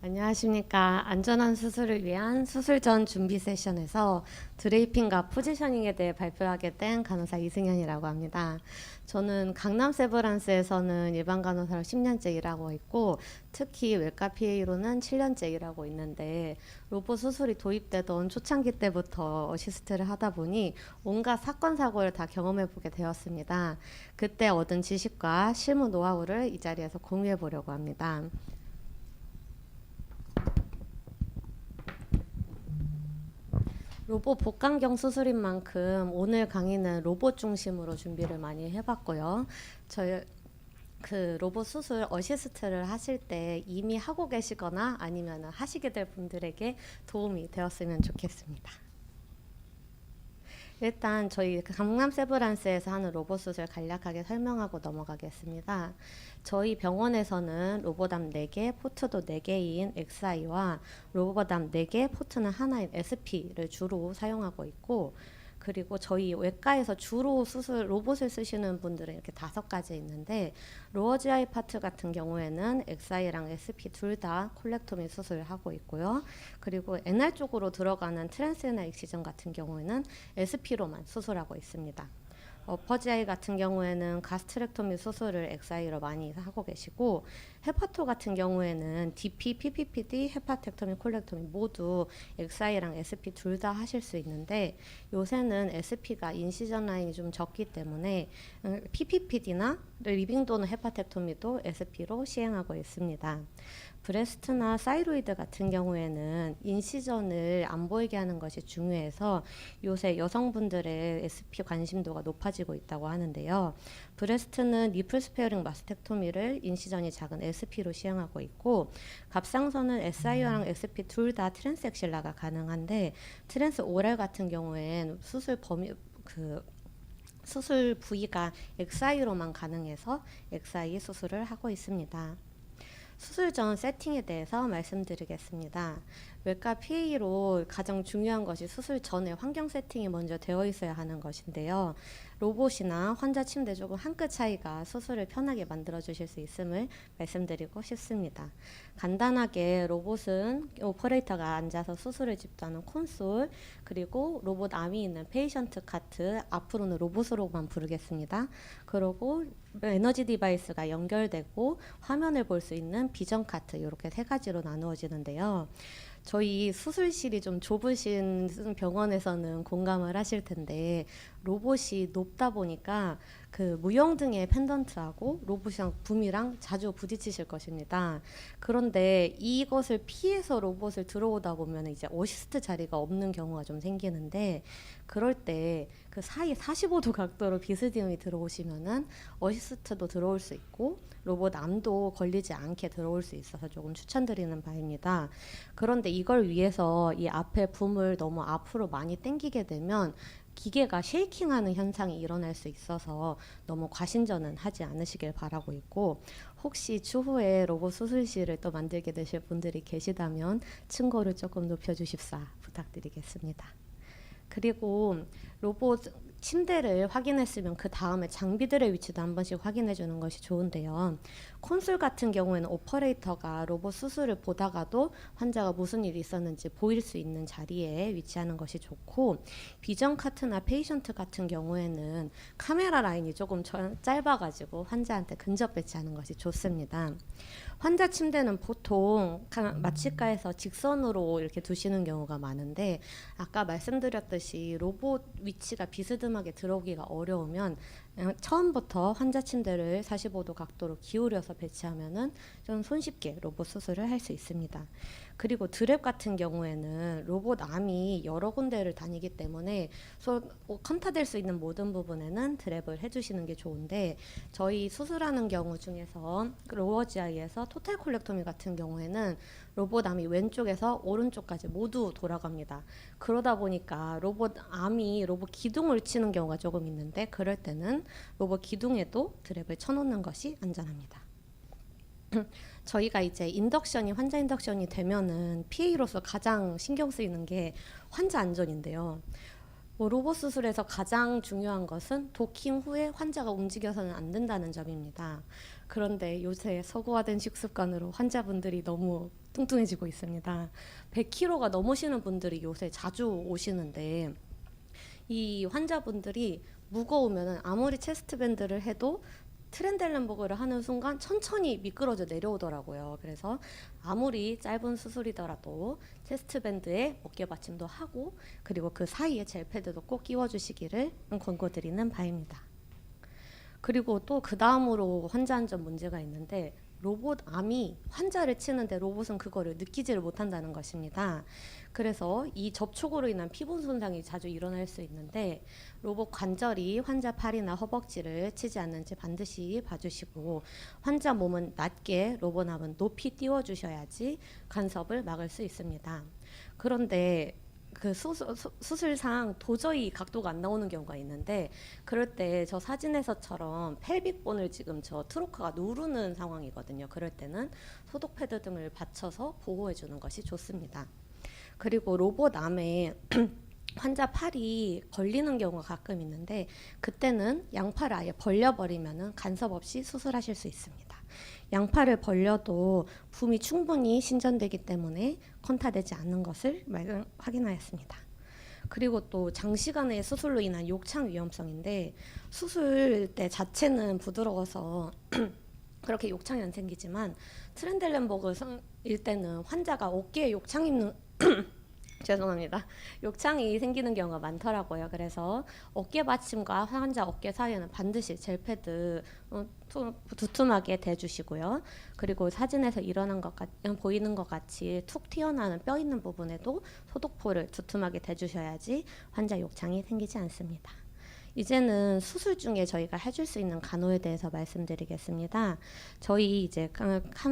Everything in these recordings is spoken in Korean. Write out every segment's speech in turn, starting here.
안녕하십니까. 안전한 수술을 위한 수술 전 준비 세션에서 드레이핑과 포지셔닝에 대해 발표하게 된 간호사 이승현이라고 합니다. 저는 강남 세브란스에서는 일반 간호사로 10년째 일하고 있고, 특히 외과 PA로는 7년째 일하고 있는데, 로봇 수술이 도입되던 초창기 때부터 어시스트를 하다 보니 온갖 사건 사고를 다 경험해 보게 되었습니다. 그때 얻은 지식과 실무 노하우를 이 자리에서 공유해 보려고 합니다. 로봇 복강경 수술인 만큼 오늘 강의는 로봇 중심으로 준비를 많이 해봤고요. 저희 로봇 수술 어시스트를 하실 때 이미 하고 계시거나 아니면 하시게 될 분들에게 도움이 되었으면 좋겠습니다. 일단 저희 강남 세브란스에서 하는 로봇 수술 간략하게 설명하고 넘어가겠습니다. 저희 병원에서는 로봇암 4개, 포트도 4개인 XI와 로봇암 4개, 포트는 하나인 SP를 주로 사용하고 있고, 그리고 저희 외과에서 주로 수술 로봇을 쓰시는 분들은 이렇게 5가지 있는데, 로어 GI 파트 같은 경우에는 XI랑 SP 둘 다 콜렉토미 수술을 하고 있고요. 그리고 NR 쪽으로 들어가는 트랜스에날 익시전 같은 경우에는 SP로만 수술하고 있습니다. 어퍼지아이 같은 경우에는 가스트렉토미 수술을 XI로 많이 하고 계시고, 헤파토 같은 경우에는 DP, PPPD, 헤파텍토미, 콜렉토미 모두 XI랑 SP 둘 다 하실 수 있는데, 요새는 SP가 인시전 라인이 좀 적기 때문에 PPPD나 리빙도너 헤파텍토미도 SP로 시행하고 있습니다. 브레스트나 사이로이드 같은 경우에는 인시전을 안 보이게 하는 것이 중요해서 요새 여성분들의 SP 관심도가 높아지고 있다고 하는데요. 브레스트는 니플 스페어링 마스텍토미를 인시전이 작은 SP로 시행하고 있고, 갑상선은 SI랑 SP 둘 다 트랜스액실라가 가능한데, 트랜스 오랄 같은 경우엔 수술 부위가 XI로만 가능해서 XI 수술을 하고 있습니다. 수술 전 세팅에 대해서 말씀드리겠습니다. 외과 PA로 가장 중요한 것이 수술 전에 환경 세팅이 먼저 되어 있어야 하는 것인데요. 로봇이나 환자 침대 조금 한 끗 차이가 수술을 편하게 만들어 주실 수 있음을 말씀드리고 싶습니다. 간단하게 로봇은 오퍼레이터가 앉아서 수술을 집도하는 콘솔, 그리고 로봇 암이 있는 페이션트 카트, 앞으로는 로봇으로만 부르겠습니다. 그리고 에너지 디바이스가 연결되고 화면을 볼 수 있는 비전 카트, 이렇게 3가지로 나누어지는데요. 저희 수술실이 좀 좁으신 병원에서는 공감을 하실 텐데, 로봇이 높다 보니까 그 무용등의 펜던트하고 로봇이랑 붐이랑 자주 부딪히실 것입니다. 그런데 이것을 피해서 로봇을 들어오다 보면 이제 어시스트 자리가 없는 경우가 좀 생기는데, 그럴 때 그 사이 45도 각도로 비스듬히 들어오시면은 어시스트도 들어올 수 있고 로봇 암도 걸리지 않게 들어올 수 있어서 조금 추천드리는 바입니다. 그런데 이걸 위해서 이 앞에 붐을 너무 앞으로 많이 당기게 되면 기계가 쉐이킹하는 현상이 일어날 수 있어서 너무 과신전은 하지 않으시길 바라고 있고, 혹시 추후에 로봇 수술실을 또 만들게 되실 분들이 계시다면 층고를 조금 높여주십사 부탁드리겠습니다. 그리고 로봇 침대를 확인했으면 그 다음에 장비들의 위치도 한 번씩 확인해 주는 것이 좋은데요. 콘솔 같은 경우에는 오퍼레이터가 로봇 수술을 보다가도 환자가 무슨 일이 있었는지 보일 수 있는 자리에 위치하는 것이 좋고, 비전 카트나 페이션트 같은 경우에는 카메라 라인이 조금 짧아가지고 환자한테 근접 배치하는 것이 좋습니다. 환자 침대는 보통 마취과에서 직선으로 이렇게 두시는 경우가 많은데, 아까 말씀드렸듯이 로봇 위치가 비스듬하게 들어오기가 어려우면 처음부터 환자 침대를 45도 각도로 기울여서 배치하면은 좀 손쉽게 로봇 수술을 할 수 있습니다. 그리고 드랩 같은 경우에는 로봇 암이 여러 군데를 다니기 때문에 컨타될 수 있는 모든 부분에는 드랩을 해주시는 게 좋은데, 저희 수술하는 경우 중에서 로어 GI에서 토탈 콜렉토미 같은 경우에는 로봇 암이 왼쪽에서 오른쪽까지 모두 돌아갑니다. 그러다 보니까 로봇 암이 로봇 기둥을 치는 경우가 조금 있는데, 그럴 때는 로봇 기둥에도 드랩을 쳐놓는 것이 안전합니다. 저희가 이제 환자 인덕션이 되면은 PA로서 가장 신경 쓰이는 게 환자 안전인데요. 로봇 수술에서 가장 중요한 것은 도킹 후에 환자가 움직여서는 안 된다는 점입니다. 그런데 요새 서구화된 식습관으로 환자분들이 너무 뚱뚱해지고 있습니다. 100kg가 넘으시는 분들이 요새 자주 오시는데 이 환자분들이 무거우면 아무리 체스트 밴드를 해도 트렌델렌보그를 하는 순간 천천히 미끄러져 내려오더라고요. 그래서 아무리 짧은 수술이더라도 체스트 밴드에 어깨 받침도 하고 그리고 그 사이에 젤 패드도 꼭 끼워주시기를 권고드리는 바입니다. 그리고 또 그 다음으로 환자 안전 문제가 있는데 로봇 암이 환자를 치는데 로봇은 그거를 느끼지를 못한다는 것입니다. 그래서 이 접촉으로 인한 피부 손상이 자주 일어날 수 있는데 로봇 관절이 환자 팔이나 허벅지를 치지 않는지 반드시 봐주시고 환자 몸은 낮게 로봇 암은 높이 띄워주셔야지 간섭을 막을 수 있습니다. 그런데 그 수술상 도저히 각도가 안 나오는 경우가 있는데 그럴 때 저 사진에서처럼 펠빅본을 지금 저 트로커가 누르는 상황이거든요. 그럴 때는 소독 패드 등을 받쳐서 보호해 주는 것이 좋습니다. 그리고 로봇 암에 환자 팔이 걸리는 경우가 가끔 있는데 그때는 양팔을 아예 벌려버리면 간섭 없이 수술하실 수 있습니다. 양팔을 벌려도 붐이 충분히 신전되기 때문에 컨타되지 않는 것을 확인하였습니다. 그리고 또 장시간의 수술로 인한 욕창 위험성인데 수술 때 자체는 부드러워서 그렇게 욕창이 안 생기지만 트렌델렌보그일 때는 환자가 어깨에 욕창 입는 죄송합니다. 욕창이 생기는 경우가 많더라고요. 그래서 어깨 받침과 환자 어깨 사이에는 반드시 젤패드 두툼하게 대주시고요. 그리고 사진에서 보이는 것 같이 툭 튀어나오는 뼈 있는 부분에도 소독포를 두툼하게 대주셔야지 환자 욕창이 생기지 않습니다. 이제는 수술 중에 저희가 해줄 수 있는 간호에 대해서 말씀드리겠습니다. 저희 이제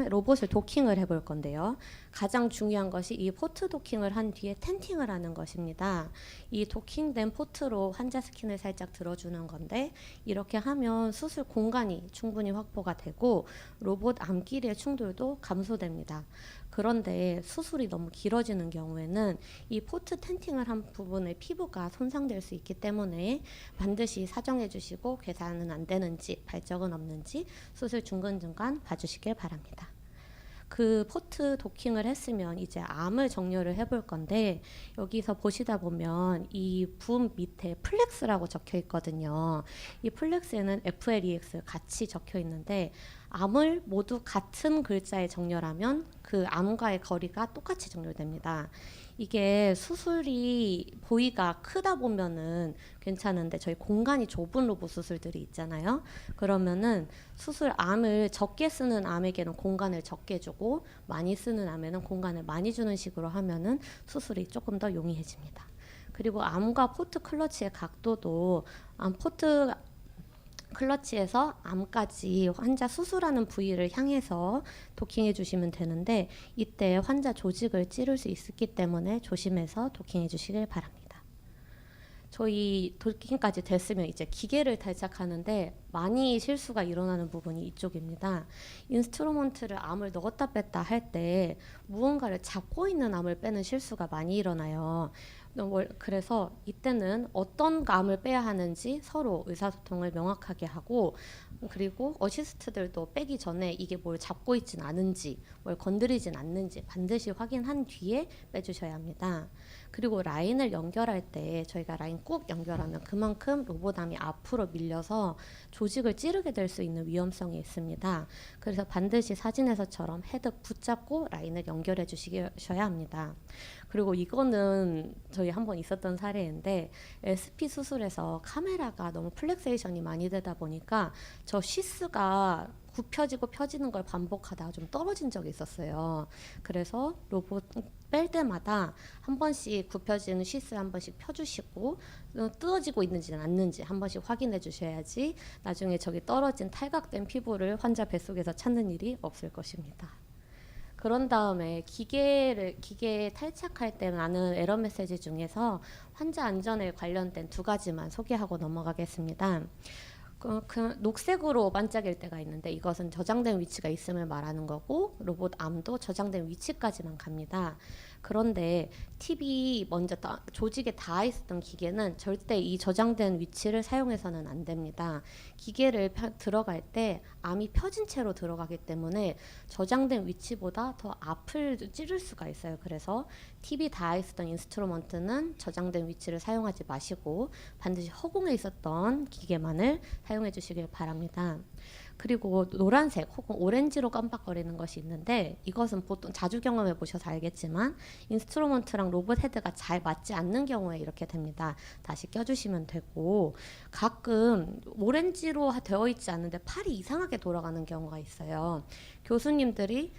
로봇을 도킹을 해볼 건데요. 가장 중요한 것이 이 포트 도킹을 한 뒤에 텐팅을 하는 것입니다. 이 도킹된 포트로 환자 스킨을 살짝 들어주는 건데 이렇게 하면 수술 공간이 충분히 확보가 되고 로봇 암끼리의 충돌도 감소됩니다. 그런데 수술이 너무 길어지는 경우에는 이 포트 텐팅을 한 부분의 피부가 손상될 수 있기 때문에 반드시 사정해 주시고 괴사는 안 되는지 발적은 없는지 수술 중간중간 봐주시길 바랍니다. 그 포트 도킹을 했으면 이제 암을 정렬을 해볼 건데 여기서 보시다 보면 이 붐 밑에 플렉스라고 적혀 있거든요. 이 플렉스에는 FLEX 같이 적혀 있는데 암을 모두 같은 글자에 정렬하면 그 암과의 거리가 똑같이 정렬됩니다. 이게 수술이 부위가 크다 보면은 괜찮은데 저희 공간이 좁은 로봇 수술들이 있잖아요. 그러면은 수술 암을 적게 쓰는 암에게는 공간을 적게 주고 많이 쓰는 암에는 공간을 많이 주는 식으로 하면은 수술이 조금 더 용이해집니다. 그리고 암과 포트 클러치의 각도도 포트 클러치에서 암까지 환자 수술하는 부위를 향해서 도킹해 주시면 되는데 이때 환자 조직을 찌를 수 있기 때문에 조심해서 도킹해 주시길 바랍니다. 저희 도킹까지 됐으면 이제 기계를 탈착하는데 많이 실수가 일어나는 부분이 이쪽입니다. 인스트루먼트를 암을 넣었다 뺐다 할 때 무언가를 잡고 있는 암을 빼는 실수가 많이 일어나요. 그래서 이때는 어떤 암을 빼야 하는지 서로 의사소통을 명확하게 하고 그리고 어시스트들도 빼기 전에 이게 뭘 잡고 있진 않은지 뭘 건드리진 않는지 반드시 확인한 뒤에 빼주셔야 합니다. 그리고 라인을 연결할 때 저희가 라인 꾹 연결하면 그만큼 로봇암이 앞으로 밀려서 조직을 찌르게 될 수 있는 위험성이 있습니다. 그래서 반드시 사진에서처럼 헤드 붙잡고 라인을 연결해 주셔야 합니다. 그리고 이거는 저희 한번 있었던 사례인데 SP 수술에서 카메라가 너무 플렉세이션이 많이 되다 보니까 저 시스가 굽혀지고 펴지는 걸 반복하다가 좀 떨어진 적이 있었어요. 그래서 로봇 뺄 때마다 한 번씩 굽혀지는 시스를 한 번씩 펴주시고 뜯어지고 있는지는 않는지 한 번씩 확인해 주셔야지 나중에 저기 떨어진 탈각된 피부를 환자 뱃속에서 찾는 일이 없을 것입니다. 그런 다음에 기계에 탈착할 때 나는 에러 메시지 중에서 환자 안전에 관련된 2가지만 소개하고 넘어가겠습니다. 그 녹색으로 반짝일 때가 있는데 이것은 저장된 위치가 있음을 말하는 거고 로봇 암도 저장된 위치까지만 갑니다. 그런데 팁이 먼저 조직에 닿아 있었던 기계는 절대 이 저장된 위치를 사용해서는 안 됩니다. 기계를 들어갈 때 암이 펴진 채로 들어가기 때문에 저장된 위치보다 더 앞을 찌를 수가 있어요. 그래서 팁이 닿아 있었던 인스트루먼트는 저장된 위치를 사용하지 마시고 반드시 허공에 있었던 기계만을 사용해 주시길 바랍니다. 그리고 노란색 혹은 오렌지로 깜빡거리는 것이 있는데, 이것은 보통 자주 경험해 보셔서 알겠지만 인스트루먼트랑 로봇 헤드가 잘 맞지 않는 경우에 이렇게 됩니다. 다시 껴주시면 되고, 가끔 오렌지로 되어 있지 않은데 팔이 이상하게 돌아가는 경우가 있어요. 교수님들이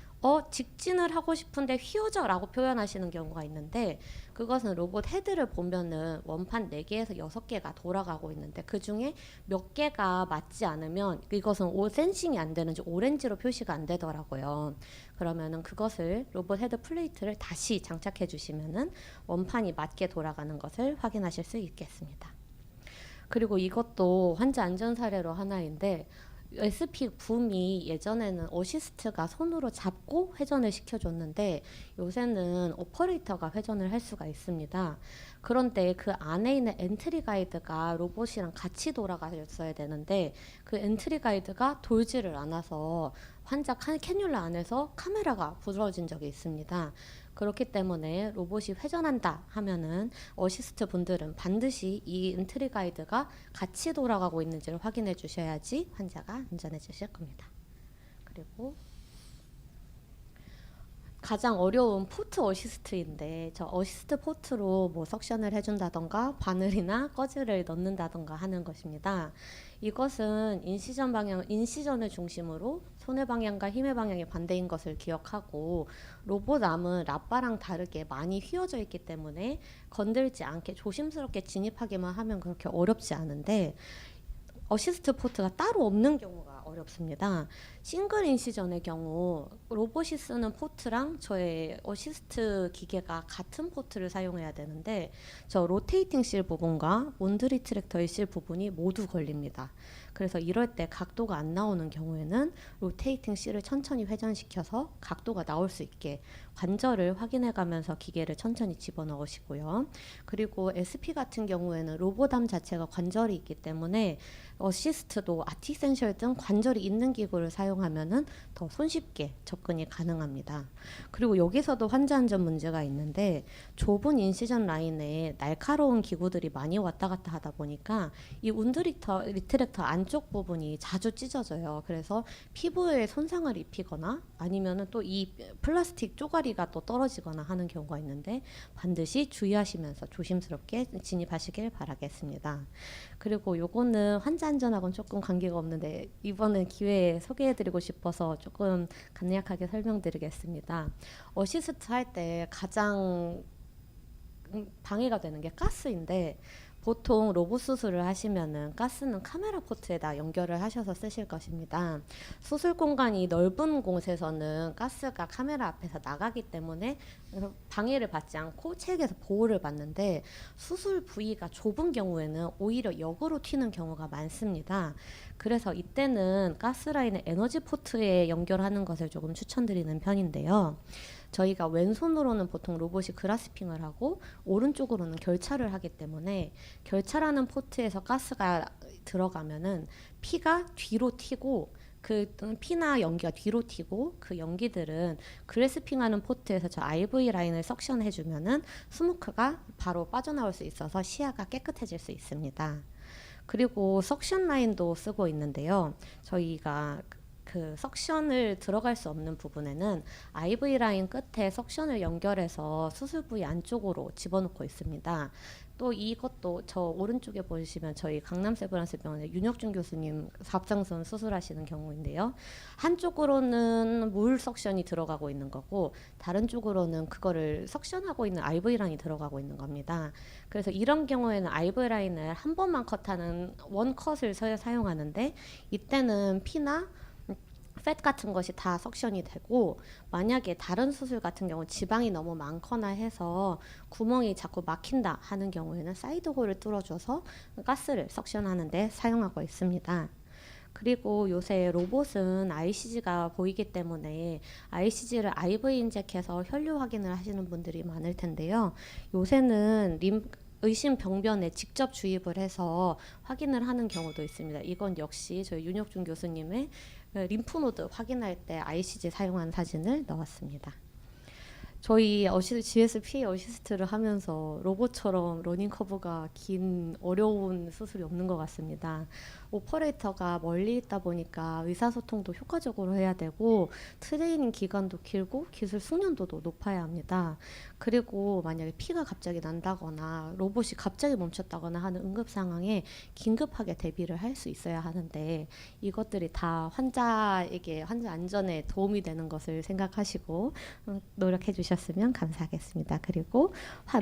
직진을 하고 싶은데 휘어져 라고 표현하시는 경우가 있는데, 그것은 로봇 헤드를 보면은 원판 4개에서 6개가 돌아가고 있는데 그 중에 몇 개가 맞지 않으면 이것은 센싱이 안 되는지 오렌지로 표시가 안 되더라고요. 그러면은 그것을 로봇 헤드 플레이트를 다시 장착해 주시면은 원판이 맞게 돌아가는 것을 확인하실 수 있겠습니다. 그리고 이것도 환자 안전 사례로 하나인데, SP 붐이 예전에는 어시스트가 손으로 잡고 회전을 시켜줬는데 요새는 오퍼레이터가 회전을 할 수가 있습니다. 그런데 그 안에 있는 엔트리 가이드가 로봇이랑 같이 돌아가셨어야 되는데 그 엔트리 가이드가 돌지를 않아서 환자 캐뉼라 안에서 카메라가 부러진 적이 있습니다. 그렇기 때문에 로봇이 회전한다 하면은 어시스트 분들은 반드시 이 엔트리 가이드가 같이 돌아가고 있는지를 확인해 주셔야지 환자가 안전해지실 겁니다. 그리고 가장 어려운 포트 어시스트인데, 저 어시스트 포트로 뭐 석션을 해준다던가 바늘이나 꺼즈를 넣는다던가 하는 것입니다. 이것은 인시전을 중심으로 손의 방향과 힘의 방향이 반대인 것을 기억하고, 로봇 암은 라빠랑 다르게 많이 휘어져 있기 때문에 건들지 않게 조심스럽게 진입하기만 하면 그렇게 어렵지 않은데, 어시스트 포트가 따로 없는 경우가 어렵습니다. 싱글 인시전의 경우 로봇이 쓰는 포트랑 저의 어시스트 기계가 같은 포트를 사용해야 되는데 저 로테이팅 실 부분과 몬드리 트랙터의 실 부분이 모두 걸립니다. 그래서 이럴 때 각도가 안 나오는 경우에는 로테이팅 실을 천천히 회전시켜서 각도가 나올 수 있게 관절을 확인해 가면서 기계를 천천히 집어넣으시고요. 그리고 SP 같은 경우에는 로봇암 자체가 관절이 있기 때문에 어시스트도 아티센셜 등 관절이 있는 기구를 사용하면은 더 손쉽게 접근이 가능합니다. 그리고 여기서도 환자 안전 문제가 있는데 좁은 인시전 라인에 날카로운 기구들이 많이 왔다 갔다 하다 보니까 이 리트랙터 안쪽 부분이 자주 찢어져요. 그래서 피부에 손상을 입히거나 아니면은 또 이 플라스틱 쪼가리가 또 떨어지거나 하는 경우가 있는데 반드시 주의하시면서 조심스럽게 진입하시길 바라겠습니다. 그리고 요거는 환자 안전하고는 조금 관계가 없는데 이번에 기회에 소개해드리고 싶어서 조금 간략하게 설명드리겠습니다. 어시스트 할 때 가장 방해가 되는 게 가스인데 보통 로봇 수술을 하시면은 가스는 카메라 포트에다 연결을 하셔서 쓰실 것입니다. 수술 공간이 넓은 곳에서는 가스가 카메라 앞에서 나가기 때문에 방해를 받지 않고 체액에서 보호를 받는데 수술 부위가 좁은 경우에는 오히려 역으로 튀는 경우가 많습니다. 그래서 이때는 가스라인을 에너지 포트에 연결하는 것을 조금 추천드리는 편인데요. 저희가 왼손으로는 보통 로봇이 그라스핑을 하고 오른쪽으로는 결차를 하기 때문에 결차라는 포트에서 가스가 들어가면은 피가 뒤로 튀고 그 피나 연기가 뒤로 튀고 그 연기들은 그래스핑하는 포트에서 저 IV 라인을 석션 해주면은 스모크가 바로 빠져나올 수 있어서 시야가 깨끗해질 수 있습니다. 그리고 석션 라인도 쓰고 있는데요. 저희가 그 석션을 들어갈 수 없는 부분에는 IV 라인 끝에 석션을 연결해서 수술 부위 안쪽으로 집어넣고 있습니다. 또 이것도 저 오른쪽에 보시면 저희 강남 세브란스 병원의 윤혁준 교수님 갑상선 수술하시는 경우인데요. 한쪽으로는 물 석션이 들어가고 있는 거고 다른 쪽으로는 그거를 석션하고 있는 IV 라인이 들어가고 있는 겁니다. 그래서 이런 경우에는 IV 라인을 한 번만 컷하는 원 컷을 사용하는데 이때는 피나 팻 같은 것이 다 석션이 되고 만약에 다른 수술 같은 경우 지방이 너무 많거나 해서 구멍이 자꾸 막힌다 하는 경우에는 사이드 홀을 뚫어줘서 가스를 석션하는 데 사용하고 있습니다. 그리고 요새 로봇은 ICG가 보이기 때문에 ICG를 IV 인젝해서 혈류 확인을 하시는 분들이 많을 텐데요. 요새는 의심 병변에 직접 주입을 해서 확인을 하는 경우도 있습니다. 이건 역시 저희 윤혁준 교수님의 림프노드 확인할 때 ICG 사용한 사진을 넣었습니다. 저희 GSPA 어시스트를 하면서 로봇처럼 러닝 커브가 긴 어려운 수술이 없는 것 같습니다. 오퍼레이터가 멀리 있다 보니까 의사소통도 효과적으로 해야 되고 트레이닝 기간도 길고 기술 숙련도도 높아야 합니다. 그리고 만약에 피가 갑자기 난다거나 로봇이 갑자기 멈췄다거나 하는 응급 상황에 긴급하게 대비를 할 수 있어야 하는데 이것들이 다 환자에게 환자 안전에 도움이 되는 것을 생각하시고 노력해 주셨으면 감사하겠습니다. 그리고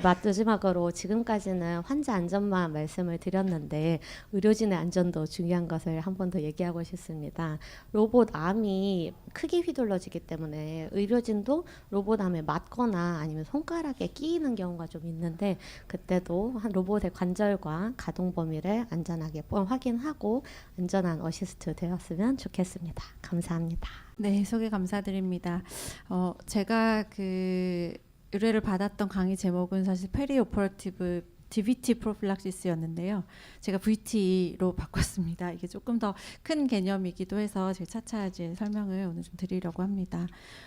마지막으로 지금까지는 환자 안전만 말씀을 드렸는데 의료진의 안전도 중요한 것을 한 번 더 얘기하고 싶습니다. 로봇 암이 크게 휘둘러지기 때문에 의료진도 로봇 암에 맞거나 아니면 손가락에 끼이는 경우가 좀 있는데 그때도 로봇의 관절과 가동 범위를 안전하게 확인하고 안전한 어시스트 되었으면 좋겠습니다. 감사합니다. 네, 소개 감사드립니다. 제가 그 의뢰를 받았던 강의 제목은 사실 페리오퍼러티브 DVT 프로필락시스였는데요. 제가 VT로 바꿨습니다. 이게 조금 더 큰 개념이기도 해서 제가 차차 이제 설명을 오늘 좀 드리려고 합니다.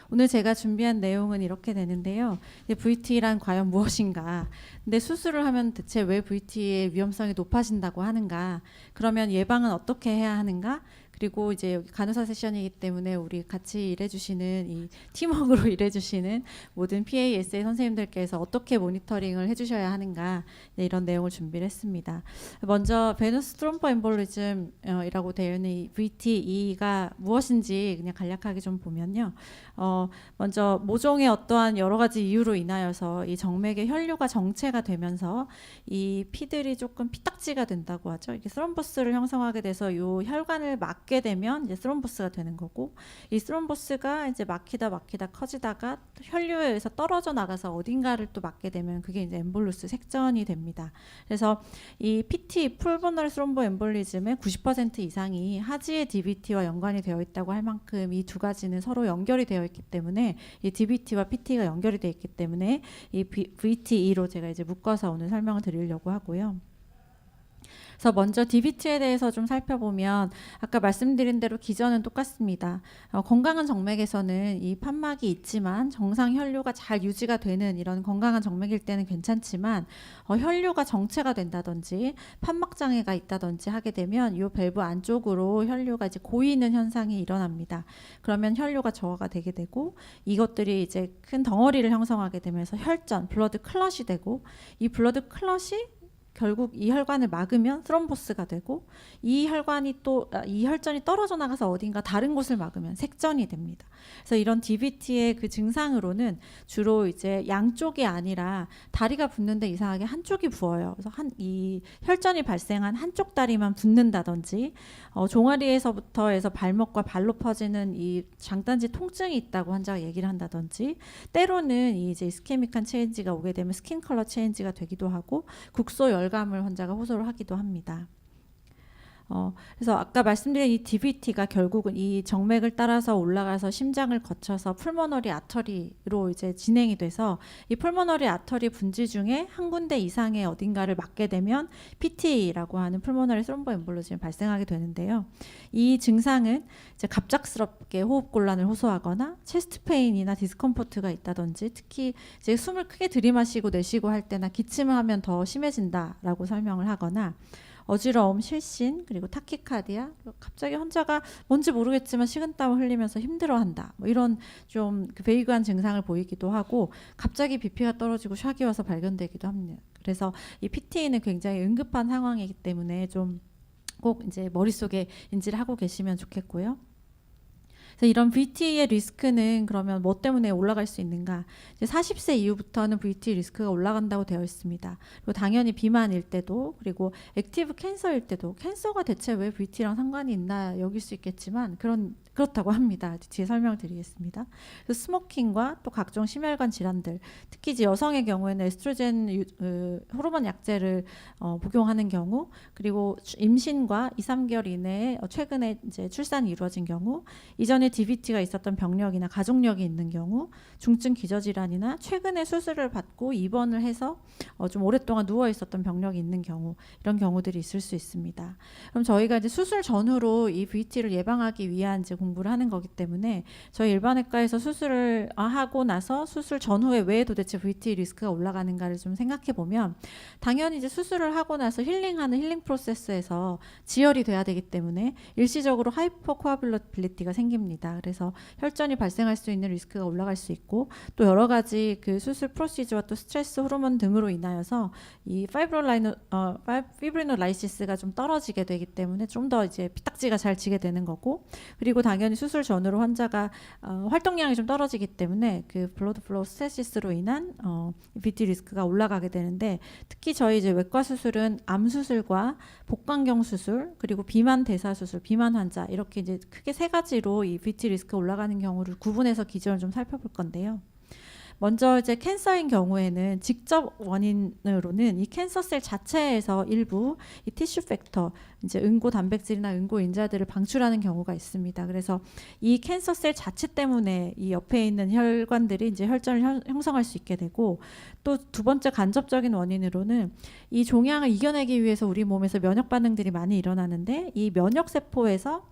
오늘 제가 준비한 내용은 이렇게 되는데요. VT란 과연 무엇인가? 근데 수술을 하면 대체 왜 VT의 위험성이 높아진다고 하는가? 그러면 예방은 어떻게 해야 하는가? 그리고 이제 여기 간호사 세션이기 때문에 우리 같이 일해주시는 이 팀워크로 일해주시는 모든 PASA 선생님들께서 어떻게 모니터링을 해주셔야 하는가 이런 내용을 준비를 했습니다. 먼저 베너스 트롬보 엠볼리즘이라고 되어 있는 이 VTE가 무엇인지 그냥 간략하게 좀 보면요. 먼저 모종의 어떠한 여러 가지 이유로 인하여서 이 정맥의 혈류가 정체가 되면서 이 피들이 조금 피딱지가 된다고 하죠. 이게 스럼버스를 형성하게 돼서 이 혈관을 막게 되면 이제 스럼버스가 되는 거고, 이 스럼버스가 이제 막히다 커지다가 혈류에 의해서 떨어져 나가서 어딘가를 또 막게 되면 그게 이제 엠볼루스 색전이 됩니다. 그래서 이 PT 풀버너리 스롬보 엠볼리즘의 90% 이상이 하지의 DVT와 연관이 되어 있다고 할 만큼 이 두 가지는 서로 연결이 되어 있기 때문에 이 DVT와 PT가 연결이 되어 있기 때문에 이 VTE로 제가 이제 묶어서 오늘 설명을 드리려고 하고요. 그래서 먼저 DVT에 대해서 좀 살펴보면 아까 말씀드린 대로 기전은 똑같습니다. 건강한 정맥에서는 이 판막이 있지만 정상 혈류가 잘 유지가 되는 이런 건강한 정맥일 때는 괜찮지만 혈류가 정체가 된다든지 판막 장애가 있다든지 하게 되면 이 밸브 안쪽으로 혈류가 이제 고이는 현상이 일어납니다. 그러면 혈류가 저하가 되게 되고 이것들이 이제 큰 덩어리를 형성하게 되면서 혈전, 블러드 클럿이 되고 이 블러드 클럿이 결국 이 혈관을 막으면 스럼보스가 되고 이 혈관이 또 이 혈전이 떨어져 나가서 어딘가 다른 곳을 막으면 색전이 됩니다. 그래서 이런 DVT의 그 증상으로는 주로 이제 양쪽이 아니라 다리가 붓는데 이상하게 한쪽이 부어요. 그래서 이 혈전이 발생한 한쪽 다리만 붓는다든지 종아리에서부터 해서 발목과 발로 퍼지는 이 장단지 통증이 있다고 환자가 얘기를 한다든지 때로는 이 이제 이스케믹한 체인지가 오게 되면 스킨 컬러 체인지가 되기도 하고 국소 열감을 환자가 호소를 하기도 합니다. 그래서 아까 말씀드린 이 DVT가 결국은 이 정맥을 따라서 올라가서 심장을 거쳐서 풀모너리 아터리로 이제 진행이 돼서 이 풀모너리 아터리 분지 중에 한 군데 이상의 어딘가를 막게 되면 PT라고 하는 풀모너리 스롬보 엠볼리즘이 발생하게 되는데요. 이 증상은 이제 갑작스럽게 호흡곤란을 호소하거나 체스트 페인이나 디스컴포트가 있다든지 특히 이제 숨을 크게 들이마시고 내쉬고 할 때나 기침을 하면 더 심해진다라고 설명을 하거나 어지러움, 실신, 그리고 타키카디아, 갑자기 환자가 뭔지 모르겠지만 식은땀을 흘리면서 힘들어한다. 뭐 이런 좀 그 베이그한 증상을 보이기도 하고 갑자기 BP가 떨어지고 샥이 와서 발견되기도 합니다. 그래서 이 PT는 굉장히 응급한 상황이기 때문에 좀 꼭 이제 머릿속에 인지를 하고 계시면 좋겠고요. 그래서 이런 VT의 리스크는 그러면 뭐 때문에 올라갈 수 있는가? 이제 40세 이후부터는 VT 리스크가 올라간다고 되어 있습니다. 그리고 당연히 비만일 때도, 그리고 액티브 캔서일 때도, 캔서가 대체 왜 VT랑 상관이 있나 여길 수 있겠지만 그렇다고 합니다. 뒤에 설명드리겠습니다. 그래서 스모킹과 또 각종 심혈관 질환들, 특히 이제 여성의 경우에는 에스트로겐 호르몬 약제를 복용하는 경우, 그리고 임신과 2, 3개월 이내에 최근에 이제 출산이 이루어진 경우, 이전에 DVT가 있었던 병력이나 가족력이 있는 경우, 중증 기저질환이나 최근에 수술을 받고 입원을 해서 좀 오랫동안 누워 있었던 병력이 있는 경우, 이런 경우들이 있을 수 있습니다. 그럼 저희가 이제 수술 전후로 이 VT를 예방하기 위한 이제 공부를 하는 거기 때문에 저희 일반외과에서 수술을 하고 나서 수술 전후에 왜 도대체 VT 리스크가 올라가는가를 좀 생각해 보면, 당연히 이제 수술을 하고 나서 힐링하는 힐링 프로세스에서 지혈이 돼야 되기 때문에 일시적으로 하이퍼코아뷸러빌리티가 생깁니다. 그래서 혈전이 발생할 수 있는 리스크가 올라갈 수 있고, 또 여러 가지 그 수술 프로시저와 또 스트레스 호르몬 등으로 인하여서 이 피브리노라이시스가 좀 떨어지게 되기 때문에 좀 더 이제 피딱지가 잘 지게 되는 거고, 그리고 당연히 수술 전후로 환자가 활동량이 좀 떨어지기 때문에 그 블러드 플로우 스테시스로 인한 VT 리스크가 올라가게 되는데, 특히 저희 이제 외과 수술은 암 수술과 복강경 수술, 그리고 비만 대사 수술, 비만 환자, 이렇게 이제 크게 세 가지로 이 VT 리스크 올라가는 경우를 구분해서 기준을 좀 살펴볼 건데요. 먼저 이제 캔서인 경우에는 직접 원인으로는 이 캔서셀 자체에서 일부 이 티슈 팩터, 이제 응고 단백질이나 응고 인자들을 방출하는 경우가 있습니다. 그래서 이 캔서셀 자체 때문에 이 옆에 있는 혈관들이 이제 혈전을 형성할 수 있게 되고, 또 두 번째 간접적인 원인으로는 이 종양을 이겨내기 위해서 우리 몸에서 면역 반응들이 많이 일어나는데, 이 면역 세포에서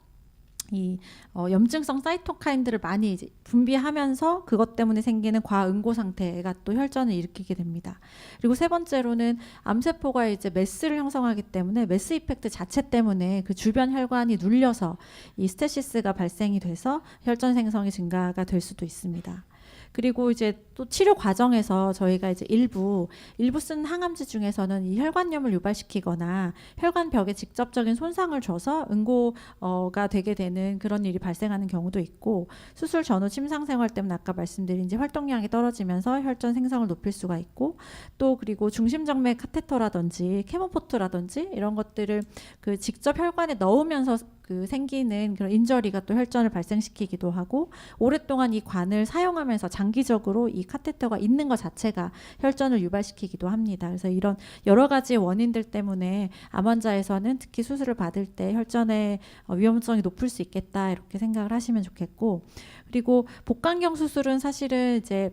이 염증성 사이토카인들을 많이 이제 분비하면서 그것 때문에 생기는 과응고 상태가 또 혈전을 일으키게 됩니다. 그리고 세 번째로는 암세포가 이제 메스를 형성하기 때문에 메스 이펙트 자체 때문에 그 주변 혈관이 눌려서 이 스테시스가 발생이 돼서 혈전 생성이 증가가 될 수도 있습니다. 그리고 이제 또 치료 과정에서 저희가 이제 일부 쓴 항암제 중에서는 이 혈관염을 유발시키거나 혈관벽에 직접적인 손상을 줘서 응고가 되게 되는 그런 일이 발생하는 경우도 있고, 수술 전후 침상 생활 때문에 아까 말씀드린 이제 활동량이 떨어지면서 혈전 생성을 높일 수가 있고, 또 그리고 중심정맥 카테터라든지 케모포트라든지 이런 것들을 그 직접 혈관에 넣으면서 그 생기는 그런 인저리가 또 혈전을 발생시키기도 하고, 오랫동안 이 관을 사용하면서 장기적으로 이 카테터가 있는 것 자체가 혈전을 유발시키기도 합니다. 그래서 이런 여러 가지 원인들 때문에 암 환자에서는 특히 수술을 받을 때 혈전의 위험성이 높을 수 있겠다, 이렇게 생각을 하시면 좋겠고, 그리고 복강경 수술은 사실은 이제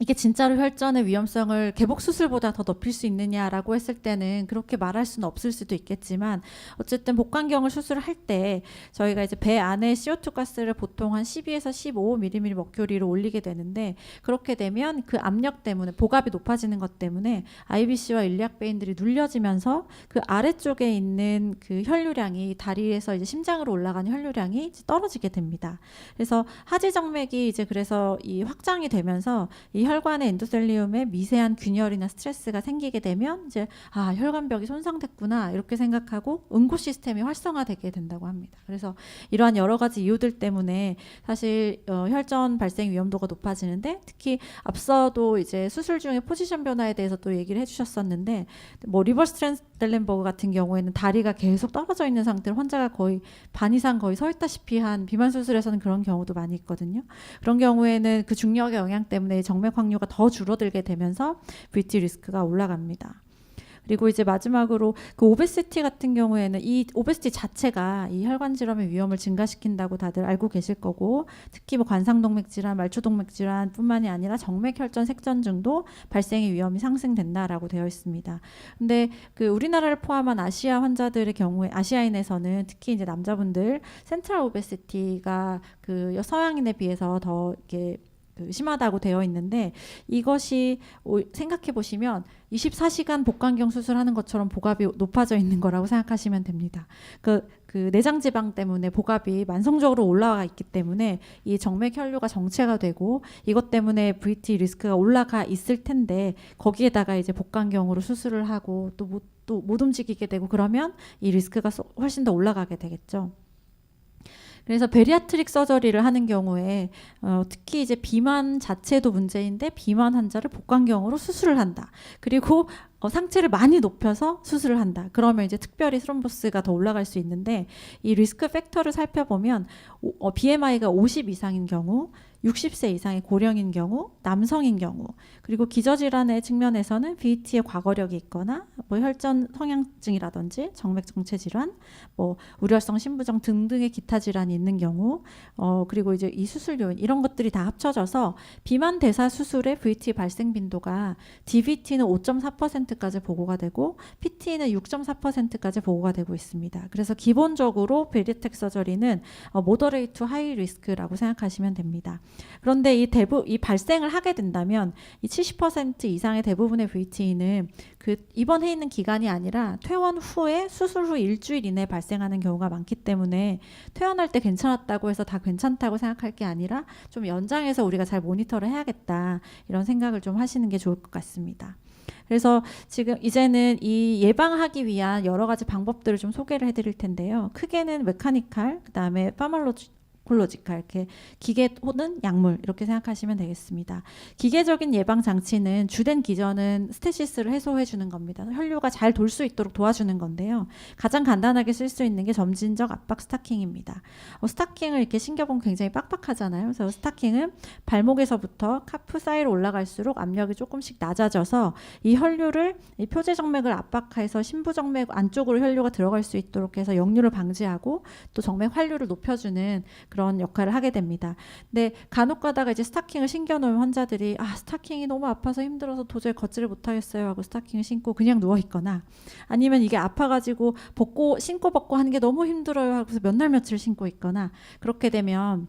이게 진짜로 혈전의 위험성을 개복 수술보다 더 높일 수 있느냐라고 했을 때는 그렇게 말할 수는 없을 수도 있겠지만, 어쨌든 복강경을 수술할 때 저희가 이제 배 안에 CO2 가스를 보통 한 12에서 15mm 머큐리로 올리게 되는데, 그렇게 되면 그 압력 때문에 복압이 높아지는 것 때문에 IVC와 일리악 베인들이 눌려지면서 그 아래쪽에 있는 그 혈류량이 다리에서 이제 심장으로 올라가는 혈류량이 이제 떨어지게 됩니다. 그래서 하지정맥이 이제 그래서 이 확장이 되면서 이 혈관의 엔도셀리움에 미세한 균열이나 스트레스가 생기게 되면 이제 혈관벽이 손상됐구나, 이렇게 생각하고 응고 시스템이 활성화되게 된다고 합니다. 그래서 이러한 여러 가지 이유들 때문에 사실 혈전 발생 위험도가 높아지는데, 특히 앞서도 이제 수술 중에 포지션 변화에 대해서 또 얘기를 해주셨었는데, 뭐 리버스 트랜스델렌버그 같은 경우에는 다리가 계속 떨어져 있는 상태로 환자가 거의 반 이상 거의 서 있다시피 한 비만 수술에서는 그런 경우도 많이 있거든요. 그런 경우에는 그 중력의 영향 때문에 정맥 확률가 더 줄어들게 되면서 VT 리스크가 올라갑니다. 그리고 이제 마지막으로 그 오베시티 같은 경우에는 이 오베시티 자체가 이 혈관 질환의 위험을 증가시킨다고 다들 알고 계실 거고, 특히 뭐 관상동맥 질환, 말초동맥 질환뿐만이 아니라 정맥 혈전 색전증도 발생의 위험이 상승된다라고 되어 있습니다. 근데 그 우리나라를 포함한 아시아 환자들의 경우에, 아시아인에서는 특히 이제 남자분들 센트럴 오베시티가 그 서양인에 비해서 더 이렇게 심하다고 되어 있는데, 이것이 생각해 보시면 24시간 복강경 수술하는 것처럼 복압이 높아져 있는 거라고 생각하시면 됩니다. 그 내장지방 때문에 복압이 만성적으로 올라가 있기 때문에 이 정맥 혈류가 정체가 되고, 이것 때문에 VT 리스크가 올라가 있을 텐데, 거기에다가 이제 복강경으로 수술을 하고 또 못 움직이게 되고 그러면 이 리스크가 훨씬 더 올라가게 되겠죠. 그래서 베리아트릭 서저리를 하는 경우에 특히 이제 비만 자체도 문제인데 비만 환자를 복강경으로 수술을 한다. 그리고 상체를 많이 높여서 수술을 한다. 그러면 이제 특별히 스럼보스가 더 올라갈 수 있는데 이 리스크 팩터를 살펴보면 BMI가 50 이상인 경우, 60세 이상의 고령인 경우, 남성인 경우, 그리고 기저질환의 측면에서는 VT의 과거력이 있거나 뭐 혈전 성향증이라든지 정맥 정체 질환, 뭐 우려성 신부종 등등의 기타 질환이 있는 경우, 그리고 이제 이 수술 요인 이런 것들이 다 합쳐져서 비만 대사 수술의 VT 발생 빈도가 DVT는 5.4%까지 보고가 되고 PT는 6.4%까지 보고가 되고 있습니다. 그래서 기본적으로 베리아트릭 서저리는 모더레이트 투 하이 리스크라고 생각하시면 됩니다. 그런데 이 발생을 하게 된다면 이 70% 이상의 대부분의 VT는 그 입원해 있는 기간이 아니라 퇴원 후에 수술 후 일주일 이내에 발생하는 경우가 많기 때문에 퇴원할 때 괜찮았다고 해서 다 괜찮다고 생각할 게 아니라 좀 연장해서 우리가 잘 모니터를 해야겠다 이런 생각을 좀 하시는 게 좋을 것 같습니다. 그래서 지금 이제는 이 예방하기 위한 여러 가지 방법들을 좀 소개를 해드릴 텐데요. 크게는 메카니칼, 그다음에 파말로지칼 이렇게 기계 혹은 약물 이렇게 생각하시면 되겠습니다. 기계적인 예방 장치는 주된 기전은 스테시스를 해소해 주는 겁니다. 혈류가 잘 돌 수 있도록 도와주는 건데요. 가장 간단하게 쓸 수 있는 게 점진적 압박 스타킹입니다. 스타킹을 이렇게 신겨보면 굉장히 빡빡하잖아요. 그래서 스타킹은 발목에서부터 카프 사이로 올라갈수록 압력이 조금씩 낮아져서 이 혈류를 이 표제정맥을 압박해서 신부정맥 안쪽으로 혈류가 들어갈 수 있도록 해서 역류를 방지하고 또 정맥 활류를 높여주는 그런 역할을 하게 됩니다. 근데 간혹 가다가 이제 스타킹을 신겨놓은 환자들이 스타킹이 너무 아파서 힘들어서 도저히 걷지를 못하겠어요 하고 스타킹을 신고 그냥 누워있거나 아니면 이게 아파가지고 신고 벗고 하는 게 너무 힘들어요 하고서 몇 날 며칠 신고 있거나 그렇게 되면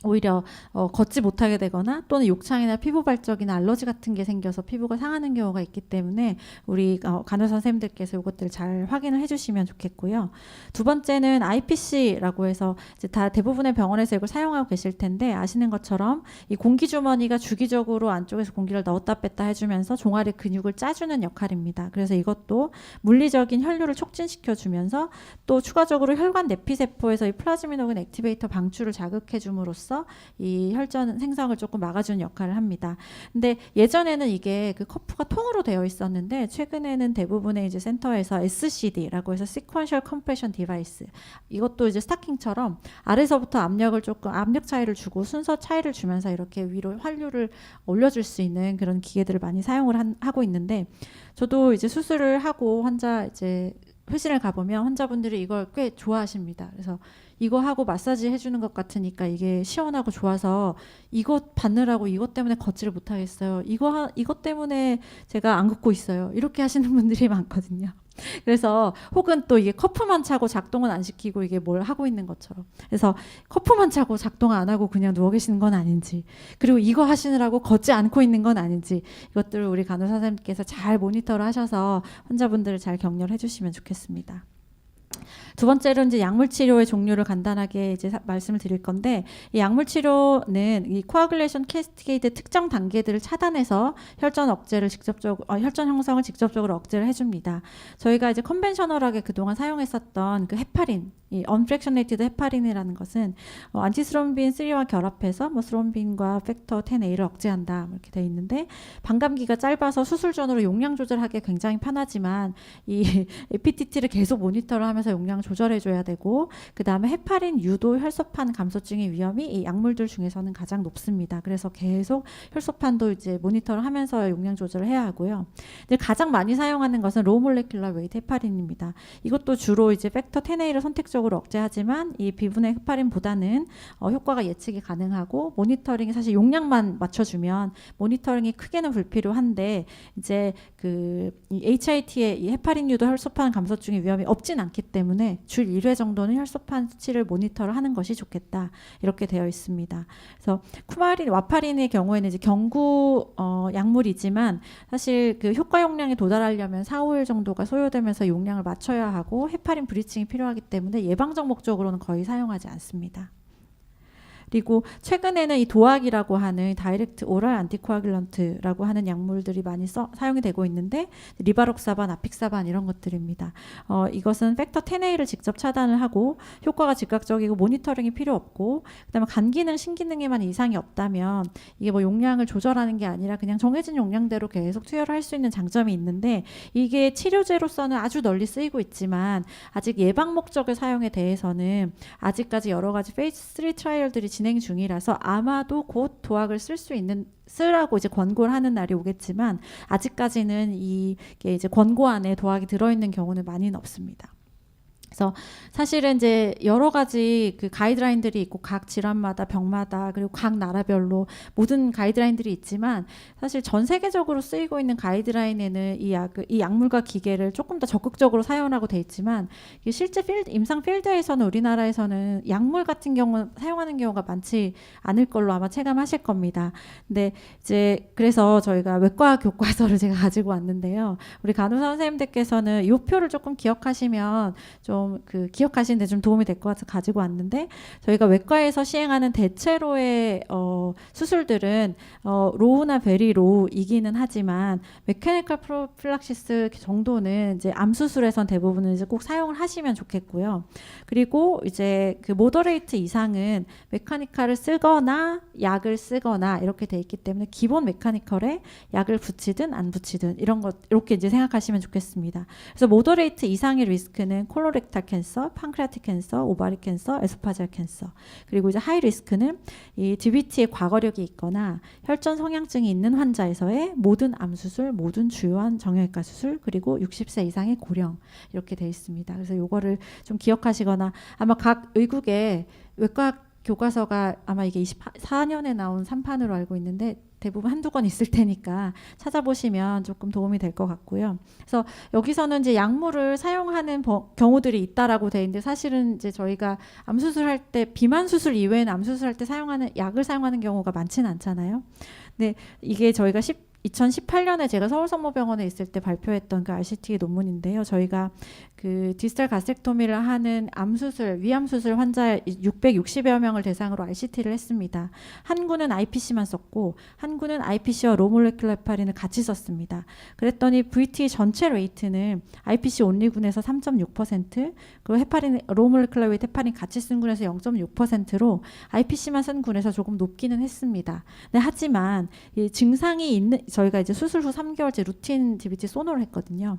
오히려 걷지 못하게 되거나 또는 욕창이나 피부 발적이나 알러지 같은 게 생겨서 피부가 상하는 경우가 있기 때문에 우리 간호사 선생님들께서 이것들을 잘 확인을 해주시면 좋겠고요. 두 번째는 IPC라고 해서 이제 다 대부분의 병원에서 이걸 사용하고 계실 텐데 아시는 것처럼 이 공기 주머니가 주기적으로 안쪽에서 공기를 넣었다 뺐다 해주면서 종아리 근육을 짜주는 역할입니다. 그래서 이것도 물리적인 혈류를 촉진시켜 주면서 또 추가적으로 혈관 내피세포에서 이 플라즈미노겐 액티베이터 방출을 자극해 줌으로써 이 혈전 생성을 조금 막아주는 역할을 합니다. 근데 예전에는 이게 그 커프가 통으로 되어 있었는데 최근에는 대부분의 이제 센터에서 SCD라고 해서 Sequential Compression Device 이것도 이제 스타킹처럼 아래서부터 압력 차이를 주고 순서 차이를 주면서 이렇게 위로 활류를 올려줄 수 있는 그런 기계들을 많이 사용을 하고 있는데 저도 이제 수술을 하고 환자 이제 회신을 가보면 환자분들이 이걸 꽤 좋아하십니다. 그래서 이거 하고 마사지 해주는 것 같으니까 이게 시원하고 좋아서 이것 받느라고 이것 때문에 걷지를 못하겠어요. 이것 때문에 제가 안 걷고 있어요. 이렇게 하시는 분들이 많거든요. 그래서 혹은 또 이게 커프만 차고 작동은 안 시키고 이게 뭘 하고 있는 것처럼 그래서 커프만 차고 작동 안 하고 그냥 누워 계시는 건 아닌지 그리고 이거 하시느라고 걷지 않고 있는 건 아닌지 이것들을 우리 간호사 선생님께서 잘 모니터를 하셔서 환자분들을 잘 격려를 해주시면 좋겠습니다. 두 번째로 이제 약물 치료의 종류를 간단하게 이제 말씀을 드릴 건데 이 약물 치료는 이 코아글레이션 캐스케이드 특정 단계들을 차단해서 혈전 형성을 직접적으로 억제를 해줍니다. 저희가 이제 컨벤셔널하게 그동안 사용했었던 그 헤파린, 이 언프랙셔네이티드 헤파린이라는 것은 안티스롬빈 3와 결합해서 뭐 스롬빈과 팩터 10A를 억제한다 이렇게 돼 있는데 반감기가 짧아서 수술 전으로 용량 조절하기 굉장히 편하지만 이 APTT를 계속 모니터를 하면서 용량 조절해줘야 되고 그 다음에 헤파린 유도 혈소판 감소증의 위험이 이 약물들 중에서는 가장 높습니다. 그래서 계속 혈소판도 이제 모니터를 하면서 용량 조절을 해야 하고요. 근데 가장 많이 사용하는 것은 로우 몰레큘러 웨이트 헤파린입니다. 이것도 주로 이제 팩터 10A를 선택적으로 억제하지만 이 비분의 헤파린보다는 효과가 예측이 가능하고 모니터링이 사실 용량만 맞춰주면 모니터링이 크게는 불필요한데 이제 이 HIT의 이 헤파린 유도 혈소판 감소증의 위험이 없진 않기 때문에 주 1회 정도는 혈소판 수치를 모니터를 하는 것이 좋겠다 이렇게 되어 있습니다. 그래서 와파린의 경우에는 이제 경구 약물이지만 사실 그 효과 용량에 도달하려면 4, 5일 정도가 소요되면서 용량을 맞춰야 하고 헤파린 브리칭이 필요하기 때문에 예방적 목적으로는 거의 사용하지 않습니다. 그리고 최근에는 이 도악이라고 하는 다이렉트 오랄 안티코아귤런트라고 하는 약물들이 많이 사용이 되고 있는데 리바록사반, 아픽사반 이런 것들입니다. 이것은 팩터 10A를 직접 차단을 하고 효과가 즉각적이고 모니터링이 필요 없고 그다음에 간 기능, 신기능에만 이상이 없다면 이게 뭐 용량을 조절하는 게 아니라 그냥 정해진 용량대로 계속 투여를 할 수 있는 장점이 있는데 이게 치료제로서는 아주 널리 쓰이고 있지만 아직 예방 목적의 사용에 대해서는 아직까지 여러 가지 페이즈 3 트라이얼들이 진행 중이라서 아마도 곧 도악을 쓰라고 이제 권고를 하는 날이 오겠지만 아직까지는 이게 이제 권고 안에 도악이 들어있는 경우는 많이는 없습니다. 그래서 사실은 이제 여러 가지 그 가이드라인들이 있고 각 질환마다 병마다 그리고 각 나라별로 모든 가이드라인들이 있지만 사실 전 세계적으로 쓰이고 있는 가이드라인에는 이 약물과 기계를 조금 더 적극적으로 사용하고 돼 있지만 실제 임상 필드에서는 우리나라에서는 약물 같은 경우 사용하는 경우가 많지 않을 걸로 아마 체감하실 겁니다. 근데 이제 그래서 저희가 외과 교과서를 제가 가지고 왔는데요. 우리 간호사 선생님들께서는 이 표를 조금 기억하시면 좀 기억하시는데 좀 도움이 될 것 같아서 가지고 왔는데 저희가 외과에서 시행하는 대체로의 수술들은 로우나 베리 로우이기는 하지만 메카니컬 프로필락시스 정도는 이제 암 수술에선 대부분은 이제 꼭 사용을 하시면 좋겠고요. 그리고 이제 그 모더레이트 이상은 메카니컬을 쓰거나 약을 쓰거나 이렇게 돼 있기 때문에 기본 메카니컬에 약을 붙이든 안 붙이든 이렇게 이제 생각하시면 좋겠습니다. 그래서 모더레이트 이상의 리스크는 콜로렉탈 캔서, 판크레아틱 캔서, 오바리 캔서, 에소파지알 캔서. 그리고 이제 하이 리스크는 이 DVT의 과거력이 있거나 혈전 성향증이 있는 환자에서의 모든 암 수술, 모든 주요한 정형외과 수술, 그리고 60세 이상의 고령 이렇게 돼 있습니다. 그래서 요거를 좀 기억하시거나 아마 각 의국의 외과 교과서가 아마 이게 24년에 나온 3판으로 알고 있는데 대부분 한두 권 있을 테니까 찾아보시면 조금 도움이 될 것 같고요. 그래서 여기서는 이제 약물을 사용하는 경우들이 있다라고 돼 있는데 사실은 이제 저희가 암 수술할 때 비만 수술 이외에는 암 수술할 때 약을 사용하는 경우가 많지는 않잖아요. 근데 이게 저희가 2018년에 제가 서울성모병원에 있을 때 발표했던 그 RCT 논문인데요. 저희가 그 디스탈 가스텍토미를 하는 암수술, 위암수술 환자 660여 명을 대상으로 RCT를 했습니다. 한 군은 IPC만 썼고 한 군은 IPC와 로몰레큘러 헤파린을 같이 썼습니다. 그랬더니 VT 전체 레이트는 IPC 온리 군에서 3.6% 그리고 헤파린, 로몰레큘러 웨이트 헤파린 같이 쓴 군에서 0.6%로 IPC만 쓴 군에서 조금 높기는 했습니다. 네, 하지만 이 증상이 있는 저희가 이제 수술 후 3개월째 루틴 DVT 소노를 했거든요.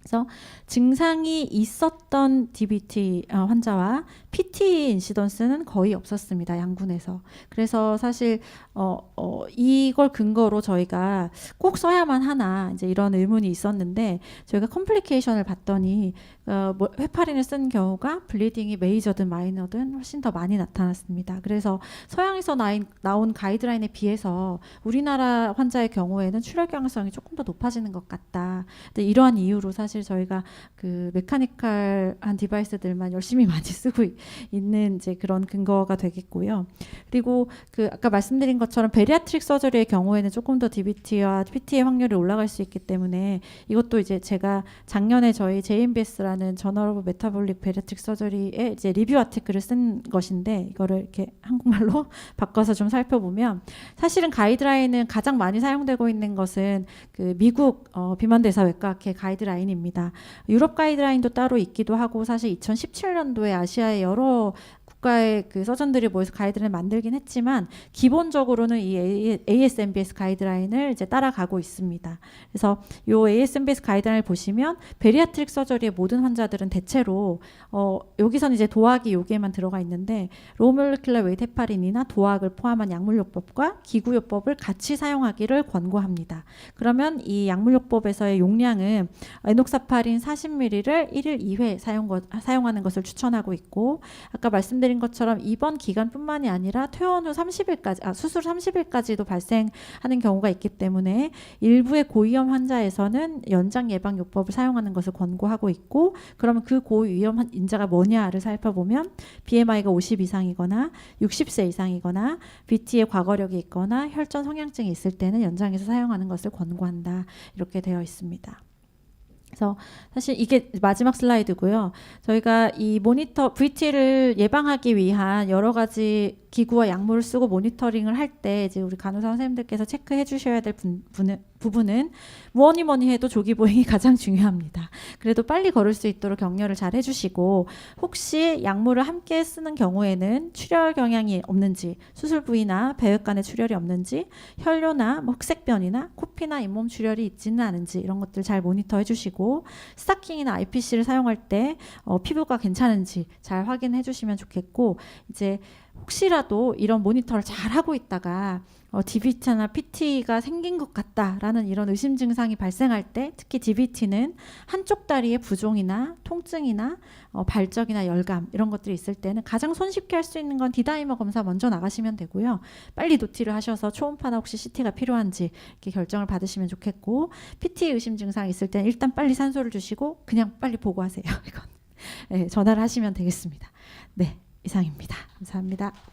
그래서 증상이 있었던 DVT 환자와 PT 인시던스는 거의 없었습니다. 양군에서. 그래서 사실 이걸 근거로 저희가 꼭 써야만 하나 이제 이런 의문이 있었는데 저희가 컴플리케이션을 봤더니 헤파린을 쓴 경우가 블리딩이 메이저든 마이너든 훨씬 더 많이 나타났습니다. 그래서 서양에서 나온 가이드라인에 비해서 우리나라 환자의 경우에는 출혈 경향성이 조금 더 높아지는 것 같다. 근데 이러한 이유로 사실 저희가 그 메카니컬한 디바이스들만 열심히 많이 쓰고 있는 이제 그런 근거가 되겠고요. 그리고 그 아까 말씀드린 것처럼 베리아트릭 서저리의 경우에는 조금 더 DVT와 PT의 확률이 올라갈 수 있기 때문에 이것도 이제 제가 작년에 저희 JMBS라는 저널 오브 메타볼릭 베리아트릭 서저리에 이제 리뷰 아티클을 쓴 것인데 이거를 이렇게 한국말로 바꿔서 좀 살펴보면 사실은 가이드라인은 가장 많이 사용되고 있는 것은 그 미국 비만대사외과학회 가이드라인입니다. 유럽 가이드라인도 따로 있기도 하고 사실 2017년도에 아시아의 여러 국가의 그 서전들이 모여서 가이드라인을 만들긴 했지만 기본적으로는 이 ASMBS 가이드라인을 이제 따라가고 있습니다. 그래서 이 ASMBS 가이드라인을 보시면 베리아트릭 서저리의 모든 환자들은 대체로 여기서는 이제 도악이 여기에만 들어가 있는데 로몰레큘러 웨이트 헤파린이나 도악을 포함한 약물요법과 기구요법을 같이 사용하기를 권고합니다. 그러면 이 약물요법에서의 용량은 에녹사파린 40ml를 1일 2회 사용하는 것을 추천하고 있고 아까 말씀드린 것처럼 입원 기간뿐만이 아니라 퇴원 후 30일까지 수술 30일까지도 발생하는 경우가 있기 때문에 일부의 고위험 환자에서는 연장 예방 요법을 사용하는 것을 권고하고 있고 그러면 그 고위험 인자가 뭐냐를 살펴보면 BMI가 50 이상이거나 60세 이상이거나 BT의 과거력이 있거나 혈전 성향증이 있을 때는 연장해서 사용하는 것을 권고한다 이렇게 되어 있습니다. 그래서 사실 이게 마지막 슬라이드고요. 저희가 이 모니터 VT를 예방하기 위한 여러 가지 기구와 약물을 쓰고 모니터링을 할 때 이제 우리 간호사 선생님들께서 체크해 주셔야 될 부분은 뭐니 해도 조기 보행이 가장 중요합니다. 그래도 빨리 걸을 수 있도록 격려를 잘 해주시고, 혹시 약물을 함께 쓰는 경우에는 출혈 경향이 없는지, 수술 부위나 배혈관에 출혈이 없는지, 혈뇨나 뭐 흑색변이나 코피나 잇몸 출혈이 있지는 않은지 이런 것들 잘 모니터 해주시고, 스타킹이나 IPC를 사용할 때 피부가 괜찮은지 잘 확인해 주시면 좋겠고, 이제 혹시라도 이런 모니터를 잘 하고 있다가 DVT나 PT가 생긴 것 같다라는 이런 의심 증상이 발생할 때, 특히 DVT는 한쪽 다리의 부종이나 통증이나 발적이나 열감 이런 것들이 있을 때는 가장 손쉽게 할 수 있는 건 D다이머 검사 먼저 나가시면 되고요. 빨리 노티를 하셔서 초음파나 혹시 CT가 필요한지 이렇게 결정을 받으시면 좋겠고, PT 의심 증상이 있을 때는 일단 빨리 산소를 주시고 그냥 빨리 보고하세요. 이건 네, 전화를 하시면 되겠습니다. 네, 이상입니다. 감사합니다.